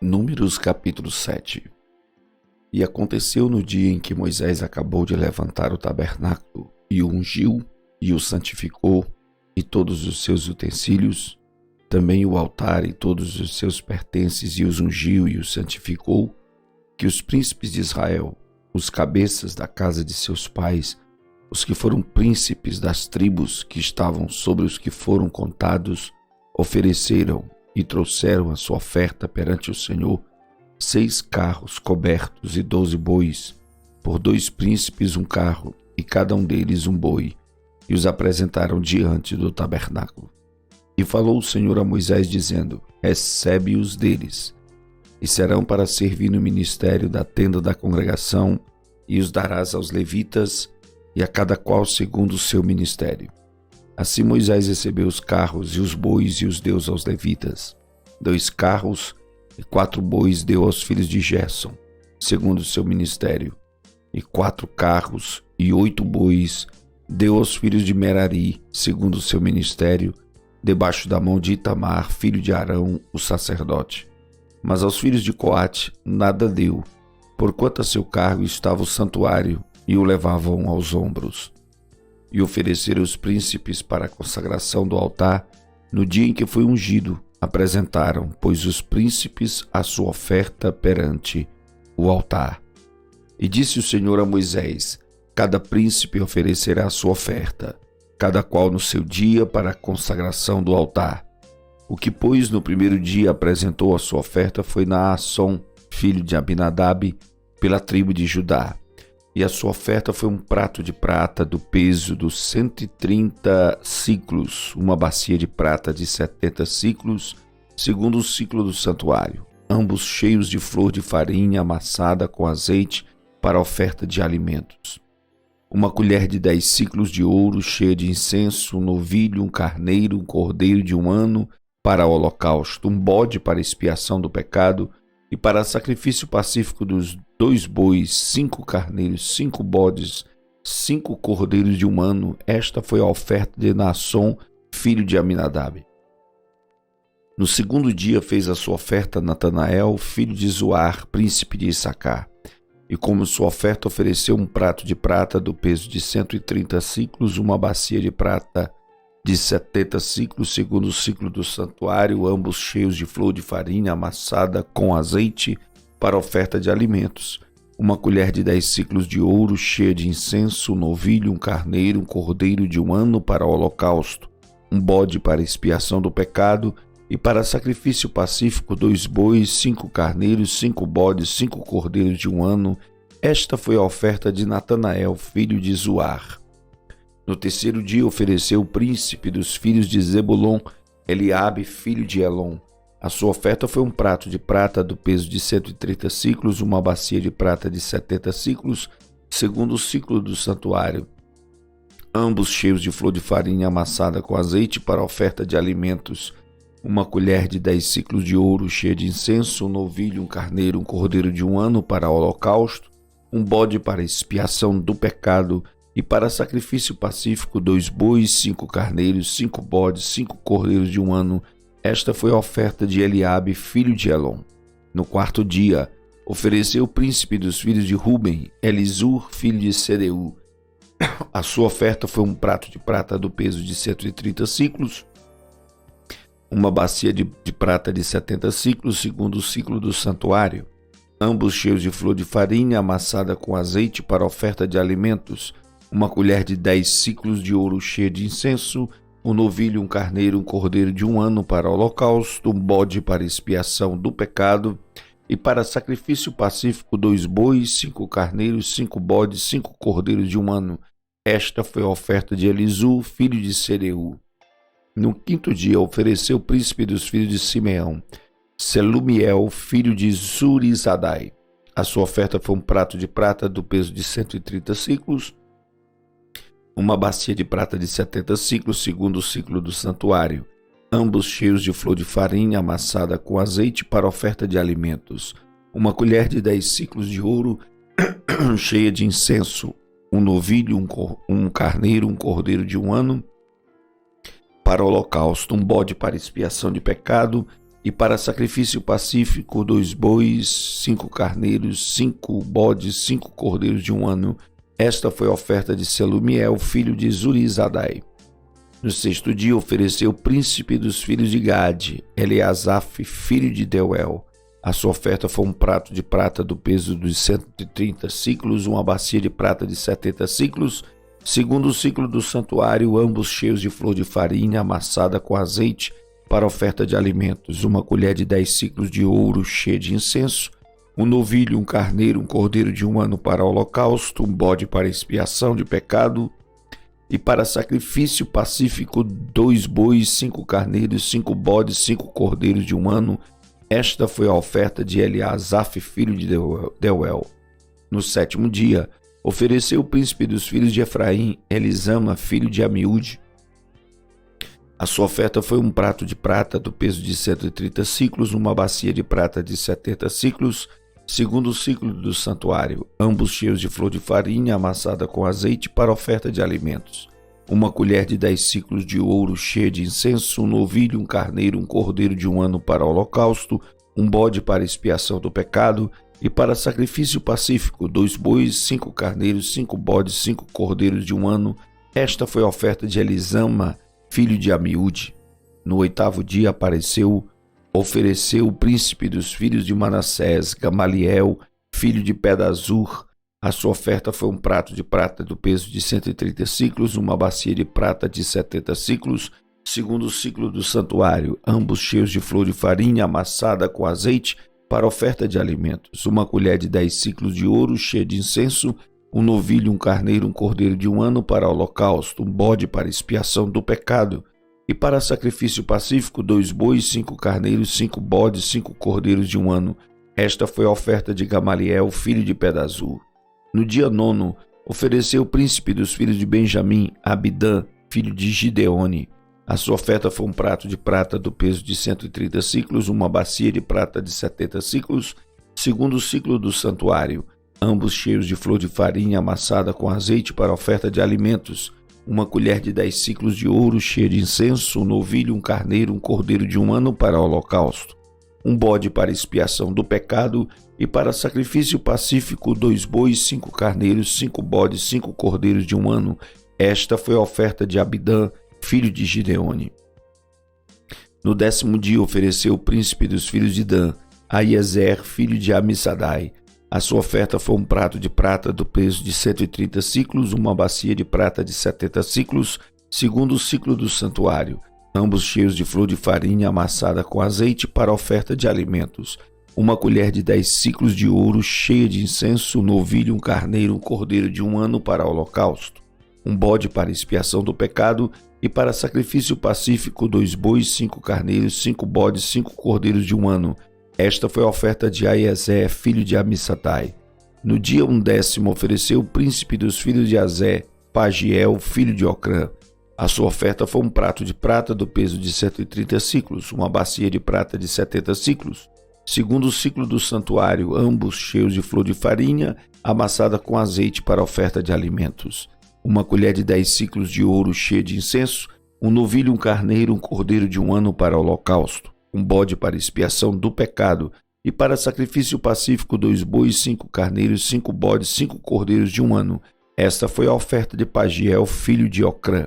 Números capítulo 7. E aconteceu no dia em que Moisés acabou de levantar o tabernáculo, e o ungiu, e o santificou, e todos os seus utensílios, também o altar e todos os seus pertences, e os ungiu e os santificou, que os príncipes de Israel, os cabeças da casa de seus pais, os que foram príncipes das tribos que estavam sobre os que foram contados, ofereceram e trouxeram a sua oferta perante o Senhor, 6 carros cobertos e 12 bois, por 2 príncipes um carro, e cada um deles um boi, e os apresentaram diante do tabernáculo. E falou o Senhor a Moisés, dizendo: recebe-os deles, e serão para servir no ministério da tenda da congregação, e os darás aos levitas, e a cada qual segundo o seu ministério. Assim Moisés recebeu os carros e os bois e os deu aos levitas. 2 carros e 4 bois deu aos filhos de Gerson, segundo o seu ministério. E 4 carros e 8 bois deu aos filhos de Merari, segundo o seu ministério, debaixo da mão de Itamar, filho de Arão, o sacerdote. Mas aos filhos de Coate nada deu, porquanto a seu cargo estava o santuário, e o levavam aos ombros. E ofereceram os príncipes para a consagração do altar, no dia em que foi ungido, apresentaram, pois, os príncipes a sua oferta perante o altar. E disse o Senhor a Moisés: cada príncipe oferecerá a sua oferta, cada qual no seu dia para a consagração do altar. O que, pois, no primeiro dia apresentou a sua oferta foi Naasson, filho de Abinadab, pela tribo de Judá. E a sua oferta foi um prato de prata do peso dos 130 siclos, uma bacia de prata de 70 siclos, segundo o ciclo do santuário, ambos cheios de flor de farinha amassada com azeite para oferta de alimentos. Uma colher de 10 siclos de ouro cheia de incenso, um novilho, um carneiro, um cordeiro de 1 ano para o holocausto, um bode para expiação do pecado, e para sacrifício pacífico dos 2 bois, 5 carneiros, 5 bodes, 5 cordeiros de 1 ano. Esta foi a oferta de Naasson, filho de Aminadab. No segundo dia fez a sua oferta Natanael, filho de Zuar, príncipe de Issacar. E como sua oferta ofereceu um prato de prata do peso de 130 siclos, uma bacia de prata de 70 siclos, segundo o ciclo do santuário, ambos cheios de flor de farinha amassada com azeite para oferta de alimentos. Uma colher de 10 siclos de ouro cheia de incenso, um novilho, um carneiro, um cordeiro de 1 ano para o holocausto, um bode para expiação do pecado, e para sacrifício pacífico 2 bois, 5 carneiros, 5 bodes, 5 cordeiros de 1 ano. Esta foi a oferta de Natanael, filho de Zuar. No terceiro dia ofereceu o príncipe dos filhos de Zebulon, Eliabe, filho de Elon. A sua oferta foi um prato de prata do peso de 130 siclos, uma bacia de prata de 70 siclos, segundo o ciclo do santuário, ambos cheios de flor de farinha amassada com azeite para oferta de alimentos. Uma colher de 10 siclos de ouro cheia de incenso, um novilho, um carneiro, um cordeiro de 1 ano para o holocausto, um bode para expiação do pecado, e para sacrifício pacífico 2 bois, 5 carneiros, 5 bodes, 5 cordeiros de 1 ano. Esta foi a oferta de Eliabe, filho de Elon. No quarto dia, ofereceu o príncipe dos filhos de Ruben, Elisur, filho de Sedeu. A sua oferta foi um prato de prata do peso de 130 siclos, uma bacia de prata de 70 siclos, segundo o ciclo do santuário, ambos cheios de flor de farinha amassada com azeite para oferta de alimentos. Uma colher de 10 siclos de ouro cheia de incenso, um novilho, um carneiro, um cordeiro de 1 ano para o holocausto, um bode para expiação do pecado, e para sacrifício pacífico 2 bois, 5 carneiros, 5 bodes, 5 cordeiros de 1 ano. Esta foi a oferta de Elisur, filho de Sereu. No quinto dia ofereceu o príncipe dos filhos de Simeão, Selumiel, filho de Zurizadai. A sua oferta foi um prato de prata do peso de 130 siclos, uma bacia de prata de 70 siclos, segundo o ciclo do santuário, ambos cheios de flor de farinha amassada com azeite para oferta de alimentos. Uma colher de 10 siclos de ouro cheia de incenso, um novilho, um carneiro, um cordeiro de 1 ano para o holocausto, um bode para expiação de pecado, E para sacrifício pacífico, 2 bois, 5 carneiros, 5 bodes, 5 cordeiros de 1 ano. Esta foi a oferta de Selumiel, filho de Zurizadai. No 6º dia ofereceu o príncipe dos filhos de Gade, Eleazaf, filho de Deuel. A sua oferta foi um prato de prata do peso de 130 siclos, uma bacia de prata de 70 siclos, segundo o ciclo do santuário, ambos cheios de flor de farinha amassada com azeite para oferta de alimentos, uma colher de 10 siclos de ouro cheia de incenso, um novilho, um carneiro, um cordeiro de 1 ano para holocausto, um bode para expiação de pecado, e para sacrifício pacífico, 2 bois, 5 carneiros, 5 bodes, 5 cordeiros de 1 ano. Esta foi a oferta de Eliasaf, filho de Deuel. No 7º dia, ofereceu o príncipe dos filhos de Efraim, Elisama, filho de Amiúde. A sua oferta foi um prato de prata do peso de 130 siclos, uma bacia de prata de 70 siclos, segundo o ciclo do santuário, ambos cheios de flor de farinha amassada com azeite para oferta de alimentos. Uma colher de 10 siclos de ouro cheia de incenso, um novilho, um carneiro, um cordeiro de 1 ano para holocausto, um bode para expiação do pecado, e para sacrifício pacífico, 2 bois, 5 carneiros, 5 bodes, 5 cordeiros de 1 ano. Esta foi a oferta de Elisama, filho de Amiúde. No 8º dia ofereceu o príncipe dos filhos de Manassés, Gamaliel, filho de Pedazur. A sua oferta foi um prato de prata do peso de 130 siclos, uma bacia de prata de 70 siclos, segundo o ciclo do santuário, ambos cheios de flor de farinha amassada com azeite para oferta de alimentos, uma colher de 10 siclos de ouro cheia de incenso, um novilho, um carneiro, um cordeiro de 1 ano para holocausto, um bode para expiação do pecado, e para sacrifício pacífico, 2 bois, 5 carneiros, 5 bodes, 5 cordeiros de 1 ano. Esta foi a oferta de Gamaliel, filho de Pedazur. No dia 9, ofereceu o príncipe dos filhos de Benjamim, Abidã, filho de Gideone. A sua oferta foi um prato de prata do peso de 130 siclos, uma bacia de prata de 70 siclos, segundo o ciclo do santuário, ambos cheios de flor de farinha amassada com azeite para oferta de alimentos, uma colher de 10 siclos de ouro cheia de incenso, um novilho, um carneiro, um cordeiro de 1 ano para holocausto, um bode para expiação do pecado, e para sacrifício pacífico, 2 bois, 5 carneiros, 5 bodes, 5 cordeiros de 1 ano. Esta foi a oferta de Abidã, filho de Gideone. No 10º dia ofereceu o príncipe dos filhos de Dan, Aiezer, filho de Amissadai. A sua oferta foi um prato de prata do peso de 130 siclos, uma bacia de prata de 70 siclos, segundo o ciclo do santuário, ambos cheios de flor de farinha amassada com azeite para oferta de alimentos, uma colher de 10 siclos de ouro cheia de incenso, um novilho, um carneiro, um cordeiro de 1 ano para holocausto, um bode para expiação do pecado, e para sacrifício pacífico, 2 bois, 5 carneiros, 5 bodes, 5 cordeiros de 1 ano. Esta foi a oferta de Aiezer, filho de Amissadai. No dia 10º ofereceu o príncipe dos filhos de Azé, Pagiel, filho de Ocrã. A sua oferta foi um prato de prata do peso de 130 siclos, uma bacia de prata de 70 siclos, segundo o ciclo do santuário, ambos cheios de flor de farinha, amassada com azeite para oferta de alimentos, uma colher de 10 siclos de ouro cheia de incenso, um novilho, um carneiro, um cordeiro de 1 ano para holocausto, um bode para expiação do pecado, e para sacrifício pacífico, 2 bois, 5 carneiros, 5 bodes, 5 cordeiros de 1 ano. Esta foi a oferta de Pagiel, filho de Ocrã.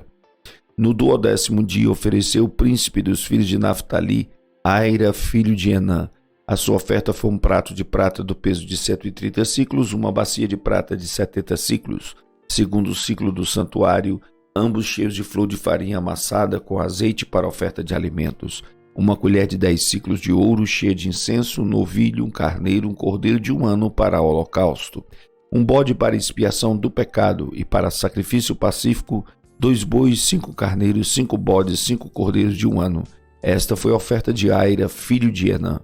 No 12º dia ofereceu o príncipe dos filhos de Naftali, Aira, filho de Enã. A sua oferta foi um prato de prata do peso de 130 siclos, uma bacia de prata de 70 siclos, segundo o ciclo do santuário, ambos cheios de flor de farinha amassada com azeite para oferta de alimentos, uma colher de 10 siclos de ouro cheia de incenso, um novilho, um carneiro, um cordeiro de 1 ano para holocausto, um bode para expiação do pecado, e para sacrifício pacífico, 2 bois, 5 carneiros, 5 bodes, 5 cordeiros de 1 ano. Esta foi a oferta de Aira, filho de Enã.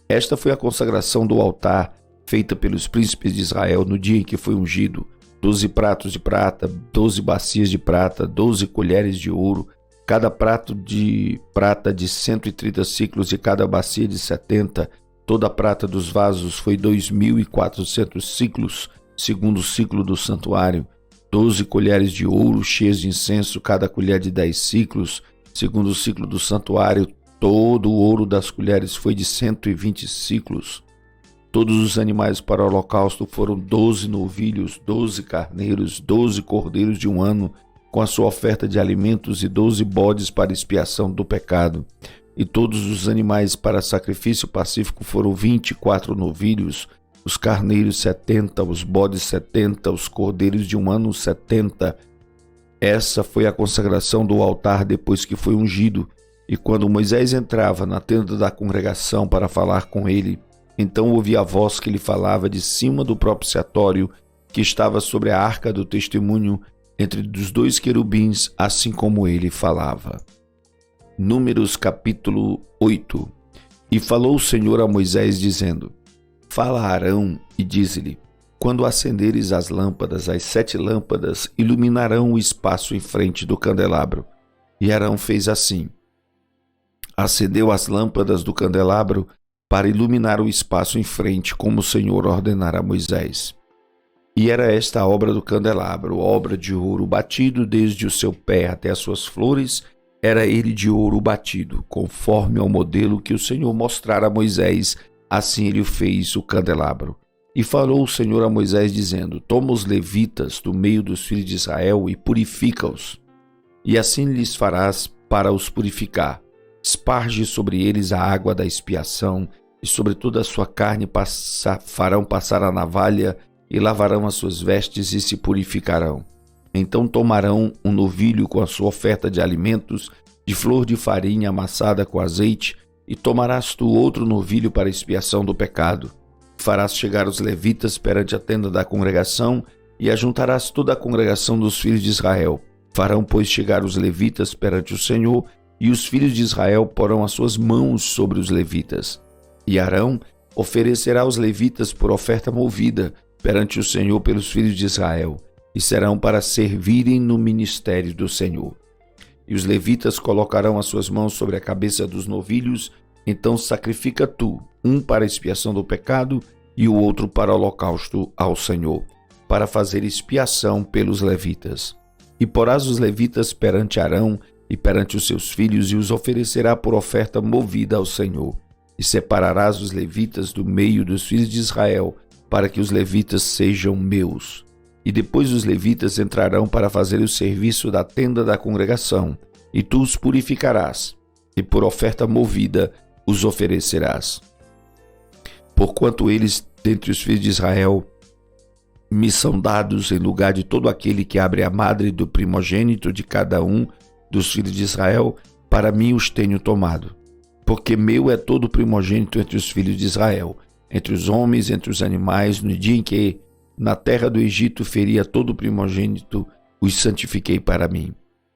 Esta foi a consagração do altar, feita pelos príncipes de Israel no dia em que foi ungido: 12 pratos de prata, 12 bacias de prata, 12 colheres de ouro, cada prato de prata de 130 siclos e cada bacia de 70. Toda a prata dos vasos foi 2.400 siclos, segundo o ciclo do santuário. 12 colheres de ouro cheias de incenso, cada colher de 10 siclos, segundo o ciclo do santuário. Todo o ouro das colheres foi de 120 siclos. Todos os animais para o holocausto foram 12 novilhos, 12 carneiros, 12 cordeiros de um ano, com a sua oferta de alimentos, e 12 bodes para expiação do pecado. E todos os animais para sacrifício pacífico foram 24 novilhos, os carneiros 70, os bodes 70, os cordeiros de um ano 70. Essa foi a consagração do altar depois que foi ungido. E quando Moisés entrava na tenda da congregação para falar com ele, então ouvi a voz que lhe falava de cima do propiciatório, que estava sobre a arca do testemunho, entre os dois querubins, assim como ele falava. Números capítulo 8. E falou o Senhor a Moisés, dizendo: Fala a Arão e dize-lhe: Quando acenderes as lâmpadas, as 7 lâmpadas iluminarão o espaço em frente do candelabro. E Arão fez assim. Acendeu as lâmpadas do candelabro para iluminar o espaço em frente, como o Senhor ordenara a Moisés. E era esta a obra do candelabro, obra de ouro batido desde o seu pé até as suas flores. Era ele de ouro batido, conforme ao modelo que o Senhor mostrara a Moisés. Assim ele fez o candelabro. E falou o Senhor a Moisés, dizendo: Toma os levitas do meio dos filhos de Israel e purifica-os. E assim lhes farás para os purificar. Esparge sobre eles a água da expiação, e sobre toda a sua carne farão passar a navalha, e lavarão as suas vestes e se purificarão. Então tomarão um novilho com a sua oferta de alimentos, de flor de farinha amassada com azeite, e tomarás tu outro novilho para expiação do pecado. Farás chegar os levitas perante a tenda da congregação, e ajuntarás toda a congregação dos filhos de Israel. Farão, pois, chegar os levitas perante o Senhor, e os filhos de Israel porão as suas mãos sobre os levitas. E Arão oferecerá os levitas por oferta movida perante o Senhor pelos filhos de Israel, e serão para servirem no ministério do Senhor. E os levitas colocarão as suas mãos sobre a cabeça dos novilhos. Então sacrifica tu, um para expiação do pecado e o outro para holocausto ao Senhor, para fazer expiação pelos levitas. E porás os levitas perante Arão e perante os seus filhos, e os oferecerá por oferta movida ao Senhor. E separarás os levitas do meio dos filhos de Israel, para que os levitas sejam meus. E depois os levitas entrarão para fazer o serviço da tenda da congregação, e tu os purificarás, e por oferta movida os oferecerás. Porquanto eles, dentre os filhos de Israel, me são dados em lugar de todo aquele que abre a madre do primogênito de cada um dos filhos de Israel, para mim os tenho tomado. Porque meu é todo primogênito entre os filhos de Israel, entre os homens, entre os animais, no dia em que na terra do Egito feria todo primogênito, os santifiquei para mim.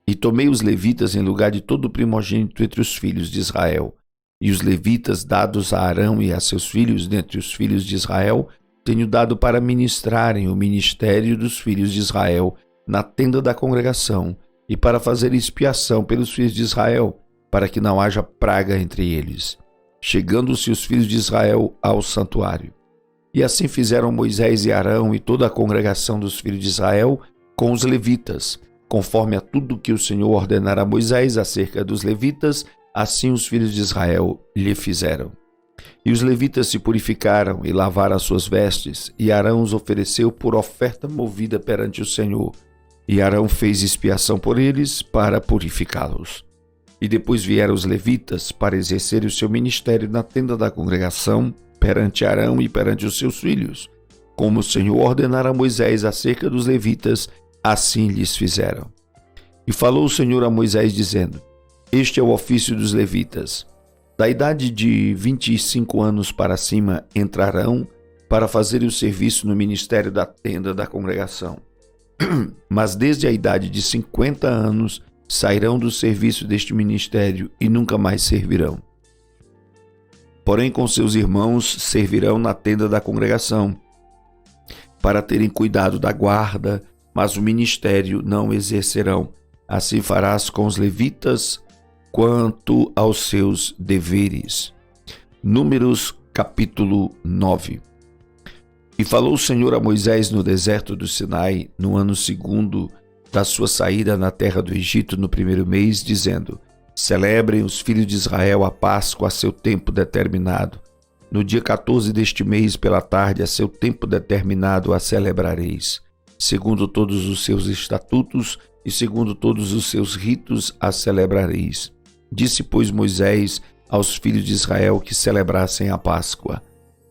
E tomei os levitas em lugar de todo primogênito entre os filhos de Israel. E os levitas, dados a Arão e a seus filhos dentre os filhos de Israel, tenho dado para ministrarem o ministério dos filhos de Israel na tenda da congregação, e para fazer expiação pelos filhos de Israel, para que não haja praga entre eles. Chegando-se os filhos de Israel ao santuário. E assim fizeram Moisés e Arão e toda a congregação dos filhos de Israel com os levitas, conforme a tudo que o Senhor ordenara a Moisés acerca dos levitas, assim os filhos de Israel lhe fizeram. E os levitas se purificaram e lavaram as suas vestes, e Arão os ofereceu por oferta movida perante o Senhor. E Arão fez expiação por eles para purificá-los. E depois vieram os levitas para exercerem o seu ministério na tenda da congregação, perante Arão e perante os seus filhos. Como o Senhor ordenara a Moisés acerca dos levitas, assim lhes fizeram. E falou o Senhor a Moisés, dizendo: Este é o ofício dos levitas. Da idade de 25 anos para cima entrarão para fazer o serviço no ministério da tenda da congregação. Mas desde a idade de 50 anos sairão do serviço deste ministério e nunca mais servirão. Porém, com seus irmãos servirão na tenda da congregação, para terem cuidado da guarda, mas o ministério não exercerão. Assim farás com os levitas quanto aos seus deveres. Números capítulo 9. E falou o Senhor a Moisés no deserto do Sinai, no ano 2º da sua saída na terra do Egito, no 1º mês, dizendo: Celebrem os filhos de Israel a Páscoa a seu tempo determinado. No dia 14 deste mês, pela tarde, a seu tempo determinado a celebrareis. Segundo todos os seus estatutos e segundo todos os seus ritos a celebrareis. Disse, pois, Moisés aos filhos de Israel que celebrassem a Páscoa.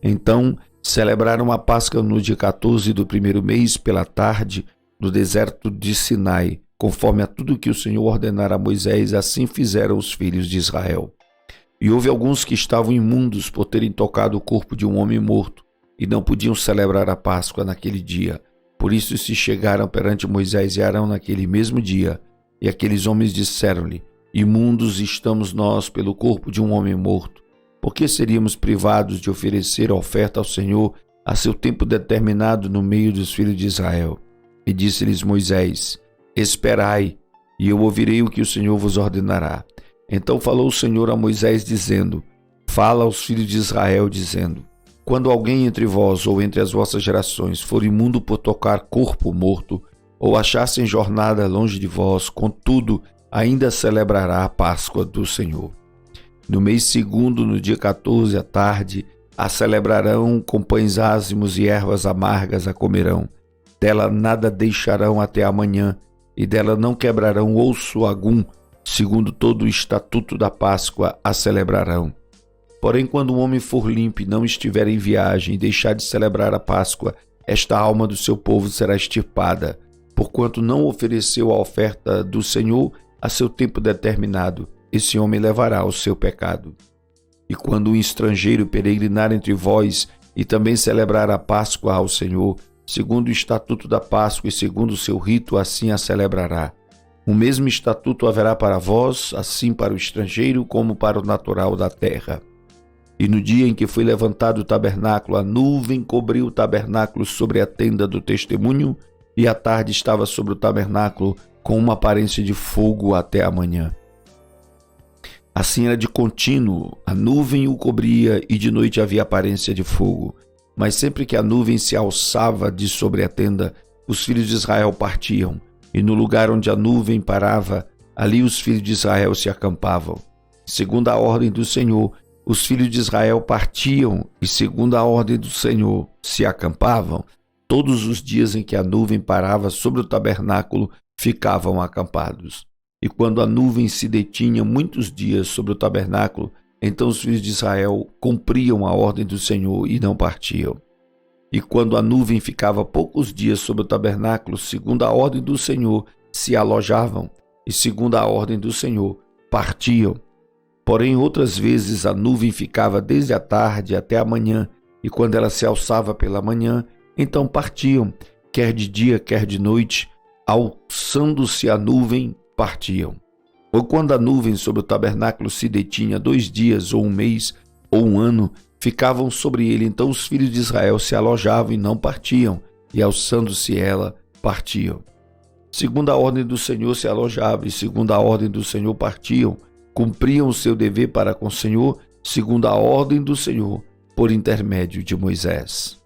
Então celebraram a Páscoa no dia 14 do primeiro mês, pela tarde, no deserto de Sinai, conforme a tudo que o Senhor ordenara a Moisés, assim fizeram os filhos de Israel. E houve alguns que estavam imundos por terem tocado o corpo de um homem morto, e não podiam celebrar a Páscoa naquele dia. Por isso se chegaram perante Moisés e Arão naquele mesmo dia, e aqueles homens disseram-lhe: imundos estamos nós pelo corpo de um homem morto. Por que seríamos privados de oferecer a oferta ao Senhor a seu tempo determinado no meio dos filhos de Israel? E disse-lhes Moisés: esperai, e eu ouvirei o que o Senhor vos ordenará. Então falou o Senhor a Moisés, dizendo: fala aos filhos de Israel, dizendo: quando alguém entre vós ou entre as vossas gerações for imundo por tocar corpo morto, ou achassem jornada longe de vós, contudo, ainda celebrará a Páscoa do Senhor. No mês segundo, no dia 14, à tarde, a celebrarão com pães ázimos e ervas amargas a comerão. Dela nada deixarão até amanhã, e dela não quebrarão osso algum, segundo todo o estatuto da Páscoa a celebrarão. Porém, quando um homem for limpo e não estiver em viagem e deixar de celebrar a Páscoa, esta alma do seu povo será extirpada, porquanto não ofereceu a oferta do Senhor a seu tempo determinado. Esse homem levará o seu pecado. E quando um estrangeiro peregrinar entre vós e também celebrar a Páscoa ao Senhor, segundo o estatuto da Páscoa e segundo o seu rito, assim a celebrará. O mesmo estatuto haverá para vós, assim para o estrangeiro como para o natural da terra. E no dia em que foi levantado o tabernáculo, a nuvem cobriu o tabernáculo sobre a tenda do testemunho, e a tarde estava sobre o tabernáculo com uma aparência de fogo até a manhã. Assim era de contínuo, a nuvem o cobria e de noite havia aparência de fogo. Mas sempre que a nuvem se alçava de sobre a tenda, os filhos de Israel partiam, e no lugar onde a nuvem parava, ali os filhos de Israel se acampavam. Segundo a ordem do Senhor, os filhos de Israel partiam e, segundo a ordem do Senhor, se acampavam. Todos os dias em que a nuvem parava sobre o tabernáculo, ficavam acampados. E quando a nuvem se detinha muitos dias sobre o tabernáculo, então os filhos de Israel cumpriam a ordem do Senhor e não partiam. E quando a nuvem ficava poucos dias sobre o tabernáculo, segundo a ordem do Senhor, se alojavam, e segundo a ordem do Senhor, partiam. Porém, outras vezes a nuvem ficava desde a tarde até a manhã, e quando ela se alçava pela manhã, então partiam, quer de dia, quer de noite, alçando-se a nuvem, partiam. Ou quando a nuvem sobre o tabernáculo se detinha 2 dias, ou 1 mês, ou 1 ano, ficavam sobre ele, então os filhos de Israel se alojavam e não partiam, e alçando-se ela, partiam. Segundo a ordem do Senhor se alojavam, e segundo a ordem do Senhor partiam, cumpriam o seu dever para com o Senhor, segundo a ordem do Senhor, por intermédio de Moisés.